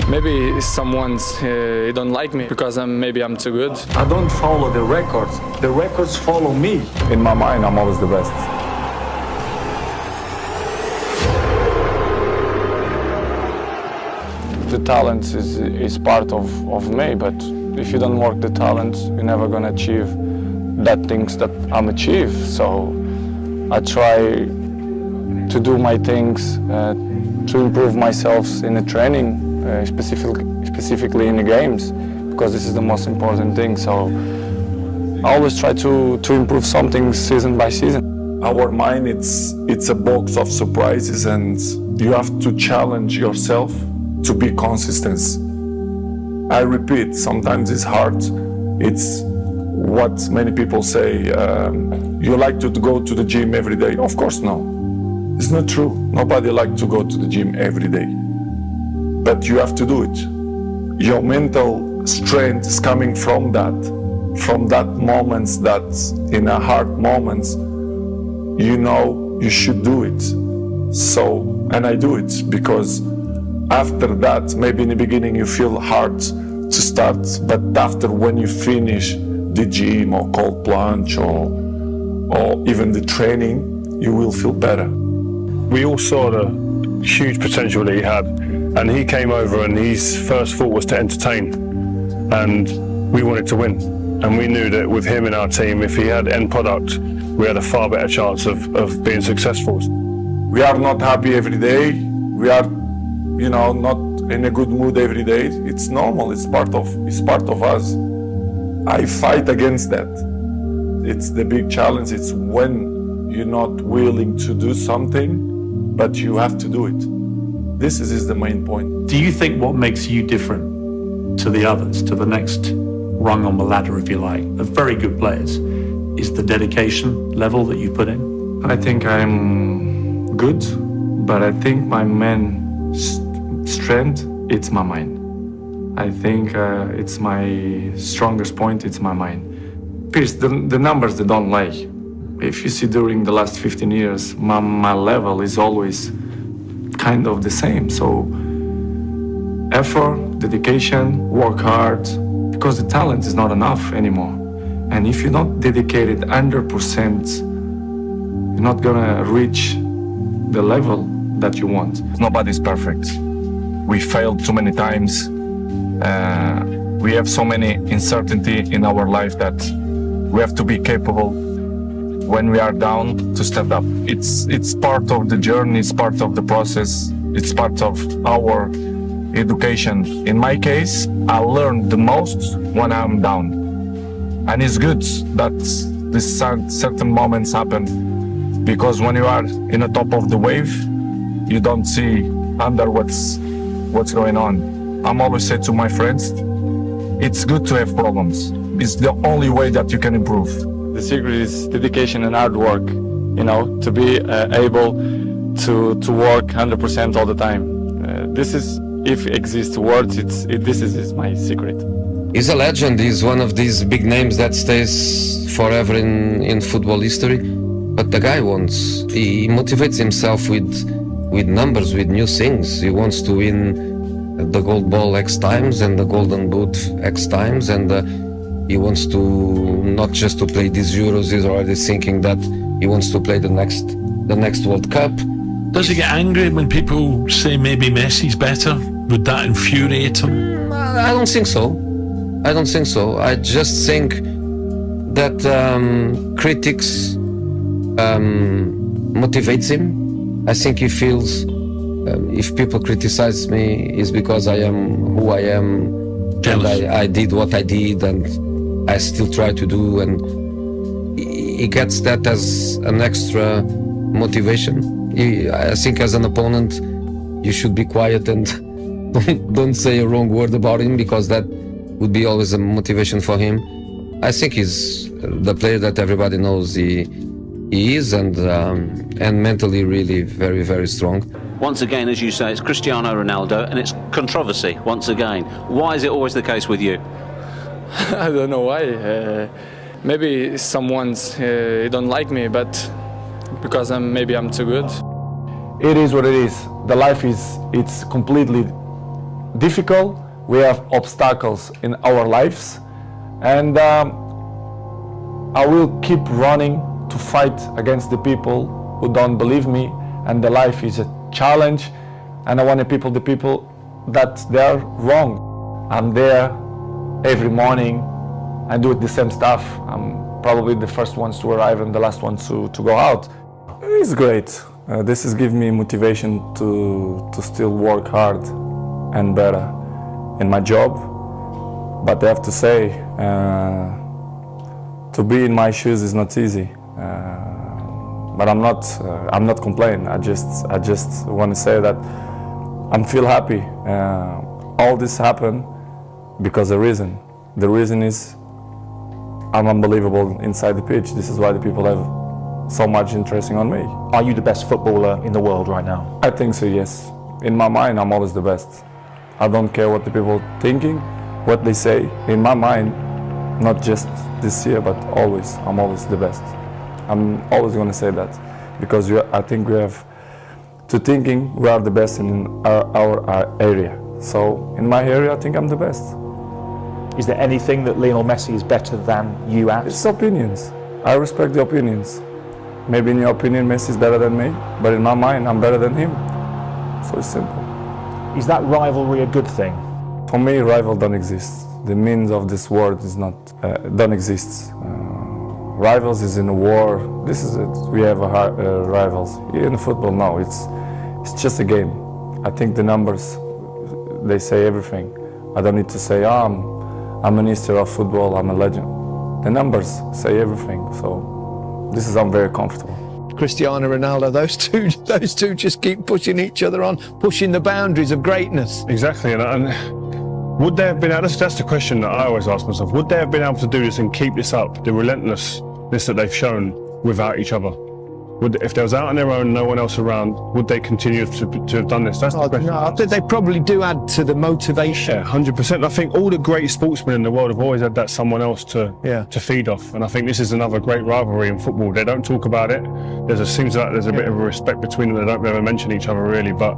Maybe someone's don't like me because maybe I'm too good. I don't follow the records. The records follow me. In my mind, I'm always the best. The talent is part of me, but if you don't work the talent, you're never gonna achieve that things that I'm achieve. So I try to do my things to improve myself in the training, specifically in the games, because this is the most important thing. So I always try to improve something season by season. Our mind, it's a box of surprises, and you have to challenge yourself to be consistent. I repeat, sometimes it's hard. It's what many people say, you like to go to the gym every day. Of course, no. It's not true. Nobody likes to go to the gym every day. But you have to do it. Your mental strength is coming from that moments, that in a hard moments, you know you should do it. So, and I do it because after that, maybe in the beginning you feel hard to start, but after when you finish the gym or cold plunge or even the training, you will feel better. We all saw the huge potential that he had, and he came over and his first thought was to entertain, and we wanted to win. And we knew that with him in our team, if he had end product, we had a far better chance of being successful. We are not happy every day. We are, not in a good mood every day. It's normal. It's part of us. I fight against that. It's the big challenge. It's when you're not willing to do something, but you have to do it. This is the main point. Do you think what makes you different to the others, to the next rung on the ladder, if you like, of very good players, is the dedication level that you put in? I think I'm good, but I think my main strength, it's my mind. I think it's my strongest point, it's my mind. Pierce, the numbers, they don't lie. If you see during the last 15 years, my level is always kind of the same. So effort, dedication, work hard, because the talent is not enough anymore. And if you're not dedicated 100%, you're not gonna reach the level that you want. Nobody's perfect. We failed too many times. We have so many uncertainty in our life that we have to be capable when we are down to stand up. It's part of the journey, it's part of the process, it's part of our education. In my case, I learn the most when I'm down. And it's good that these certain moments happen, because when you are in the top of the wave, you don't see under what's going on. I'm always say to my friends, it's good to have problems. It's the only way that you can improve. The secret is dedication and hard work, to be able to work 100% all the time. This is, if exists words, this is my secret. He's a legend. He's one of these big names that stays forever in football history. But the guy he motivates himself with numbers, with new things. He wants to win the gold ball X times and the golden boot X times, and he wants to not just to play these Euros. He's already thinking that he wants to play the next World Cup. Does he get angry when people say maybe Messi's better? Would that infuriate him? I don't think so. I just think that critics motivates him. I think he feels if people criticize me, it's because I am who I am. Jealous. And I did what I did, and I still try to do, and he gets that as an extra motivation. I think as an opponent, you should be quiet and don't say a wrong word about him, because that would be always a motivation for him. I think he's the player that everybody knows he is, and mentally really very, very strong. Once again, as you say, it's Cristiano Ronaldo, and it's controversy once again. Why is it always the case with you? I don't know why. Maybe someone's don't like me, but because maybe I'm too good. It is what it is. The life it's completely difficult, we have obstacles in our lives, and I will keep running to fight against the people who don't believe me, and the life is a challenge, and I want the people that they're wrong. I'm there every morning and do the same stuff. I'm probably the first ones to arrive and the last ones to go out. It's great. This is giving me motivation to still work hard and better in my job. But I have to say, to be in my shoes is not easy. But I'm not complaining. I just want to say that I feel happy. All this happened because of reason. The reason is I'm unbelievable inside the pitch. This is why the people have so much interest on me. Are you the best footballer in the world right now? I think so, yes. In my mind, I'm always the best. I don't care what the people are thinking, what they say. In my mind, not just this year, but always, I'm always the best. I'm always going to say that because I think we have to thinking we are the best in our area. So in my area, I think I'm the best. Is there anything that Lionel Messi is better than you at? It's opinions. I respect the opinions. Maybe in your opinion, Messi is better than me, but in my mind, I'm better than him. So it's simple. Is that rivalry a good thing? For me, rival don't exist. The meaning of this word is not don't exist. Rivals is in a war. This is it. We have rivals. Here in football, no. It's just a game. I think the numbers, they say everything. I don't need to say, I'm a minister of football, I'm a legend. The numbers say everything, so I'm very comfortable. Cristiano Ronaldo, those two just keep pushing each other on, pushing the boundaries of greatness. Exactly, and would they have been able, that's the question that I always ask myself, would they have been able to do this and keep this up, the relentlessness that they've shown without each other? If they was out on their own, no one else around, would they continue to have done this? That's the question. No, I think they probably do add to the motivation. Yeah, 100%. I think all the great sportsmen in the world have always had that someone else to feed off. And I think this is another great rivalry in football. They don't talk about it. Seems like there's a bit of a respect between them. They don't ever mention each other really, but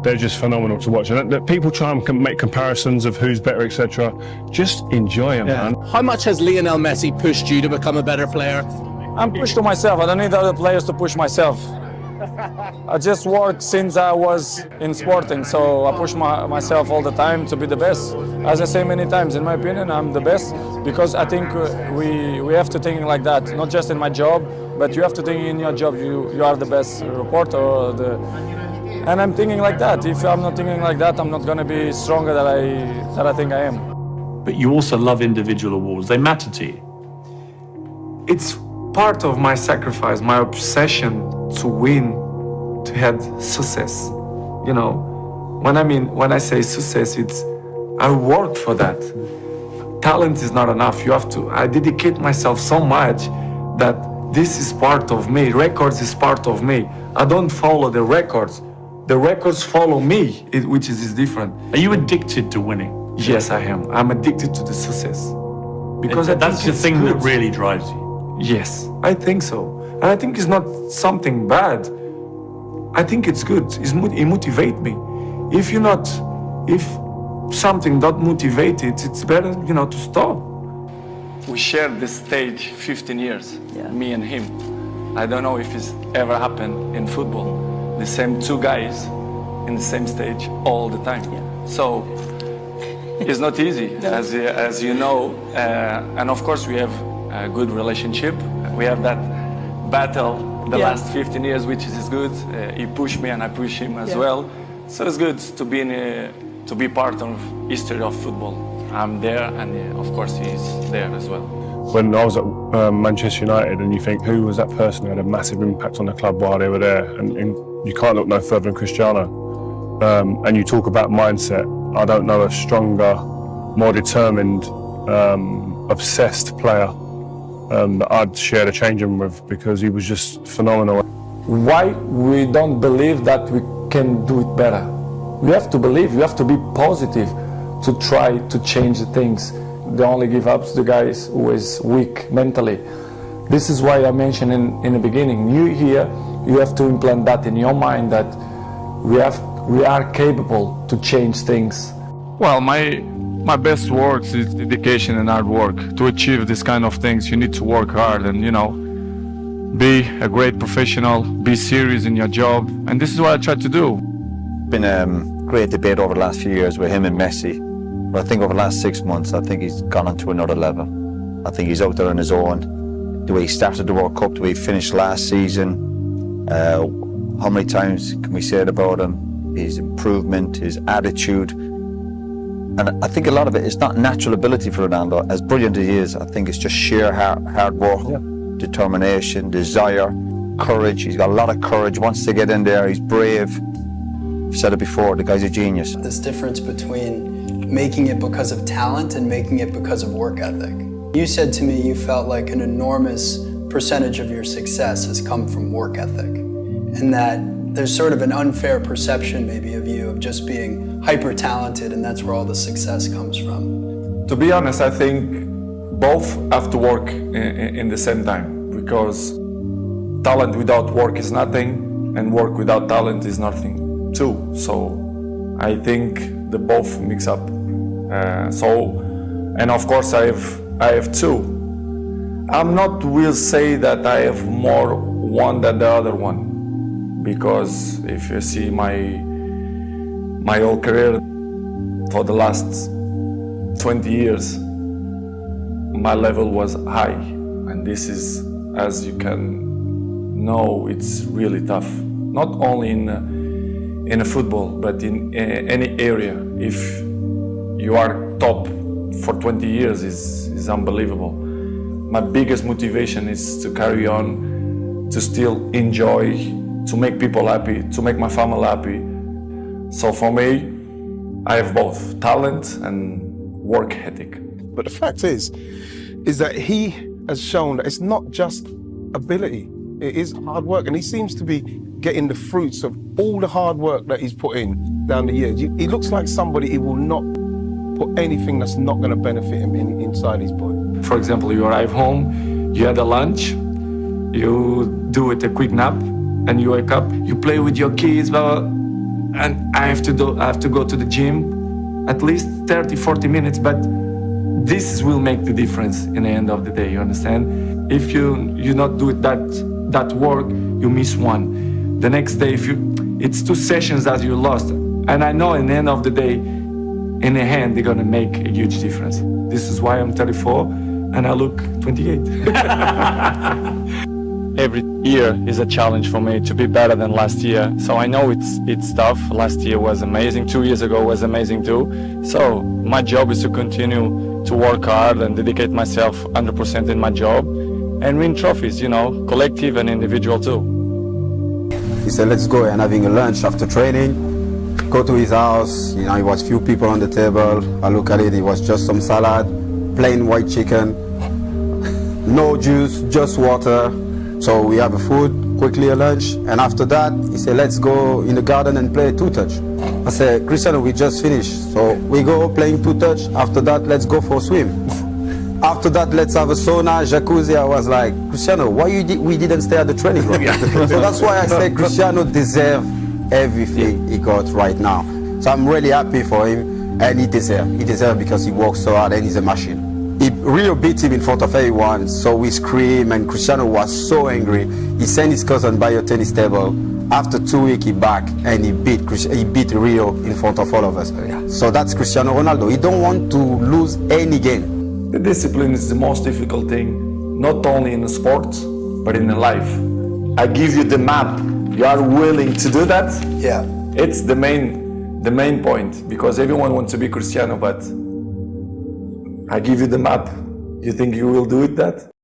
they're just phenomenal to watch. And that people try and make comparisons of who's better, etc. Just enjoy them, man. How much has Lionel Messi pushed you to become a better player? I'm pushed to myself. I don't need other players to push myself. I just work since I was in Sporting, so I push myself all the time to be the best. As I say many times, in my opinion, I'm the best because I think we have to think like that, not just in my job, but you have to think in your job you are the best reporter. And I'm thinking like that. If I'm not thinking like that, I'm not going to be stronger than I think I am. But you also love individual awards. They matter to you. It's part of my sacrifice, my obsession to win, to have success. You know, when I say success, it's I work for that. Talent is not enough. I dedicate myself so much that this is part of me. Records is part of me. I don't follow the records. The records follow me, which is different. Are you addicted to winning? Yes, I am. I'm addicted to the success. Because that's the thing that really drives you. Yes, I think so. And I think it's not something bad. I think it's good. It motivates me. If something not motivated, it's better, to stop. We shared this stage 15 years, me and him. I don't know if it's ever happened in football. The same two guys in the same stage all the time. So it's not easy, as you know. And of course we have a good relationship. We have that battle the last 15 years, which is good. He pushed me and I push him as well. So it's good to be part of history of football. I'm there, and of course he's there as well. When I was at Manchester United, and you think, who was that person who had a massive impact on the club while they were there? And you can't look no further than Cristiano. And you talk about mindset. I don't know a stronger, more determined, obsessed player that I'd share the changing room with, because he was just phenomenal. Why we don't believe that we can do it better? We have to believe, you have to be positive to try to change the things. They only give up to the guys who is weak mentally. This is why I mentioned in the beginning, you have to implant that in your mind, that we are capable to change things. Well, my best works is dedication and hard work. To achieve this kind of things, you need to work hard and, be a great professional, be serious in your job. And this is what I try to do. Been a great debate over the last few years with him and Messi. But I think over the last 6 months, I think he's gone on to another level. I think he's out there on his own. The way he started the World Cup, the way he finished last season. How many times can we say it about him? His improvement, his attitude. And I think a lot of it is not natural ability for Ronaldo. As brilliant as he is, I think it's just sheer hard work, determination, desire, courage. He's got a lot of courage, wants to get in there, he's brave. I've said it before, the guy's a genius. This difference between making it because of talent and making it because of work ethic. You said to me you felt like an enormous percentage of your success has come from work ethic, and that there's sort of an unfair perception maybe of you of just being hyper talented and that's where all the success comes from. To be honest, I think both have to work in the same time, because talent without work is nothing and work without talent is nothing too. So I think they both mix up. And of course I have two. I'm not will say that I have more one than the other one, because if you see my whole career for the last 20 years, my level was high, and this is, as you can know, it's really tough. Not only in a football, but in any area. If you are top for 20 years is unbelievable. My biggest motivation is to carry on, to still enjoy, to make people happy, to make my family happy. So for me, I have both talent and work ethic. But the fact is that he has shown that it's not just ability, it is hard work, and he seems to be getting the fruits of all the hard work that he's put in down the years. He looks like somebody who will not put anything that's not going to benefit him inside his body. For example, you arrive home, you had a lunch, you do it a quick nap, and you wake up, you play with your kids, and I have to go to the gym at least 30-40 minutes, but this will make the difference in the end of the day, you understand? If you not do that work, you miss one. The next day, it's 2 sessions that you lost, and I know in the end of the day, in the hand, they're gonna make a huge difference. This is why I'm 34 and I look 28. Every year is a challenge for me to be better than last year. So I know it's tough. Last year was amazing. 2 years ago was amazing too. So my job is to continue to work hard and dedicate myself 100% in my job and win trophies, collective and individual too. He said, let's go and having a lunch after training. Go to his house, he was few people on the table. I look at it, it was just some salad, plain white chicken, no juice, just water. So we have a food, quickly a lunch, and after that, he said, let's go in the garden and play two-touch. I said, Cristiano, we just finished. So we go playing two-touch, after that, let's go for a swim. After that, let's have a sauna, jacuzzi. I was like, Cristiano, why we didn't stay at the training ground? So that's why I say Cristiano deserves everything he got right now. So I'm really happy for him, and he deserves. He deserves because he works so hard and he's a machine. He really beat him in front of everyone, so we screamed, and Cristiano was so angry. He sent his cousin by a tennis table. After 2 weeks, he back and he beat Rio in front of all of us. So that's Cristiano Ronaldo. He don't want to lose any game. The discipline is the most difficult thing, not only in the sport, but in the life. I give you the map. You are willing to do that? Yeah. It's the main point, because everyone wants to be Cristiano, but I give you the map. You think you will do it that?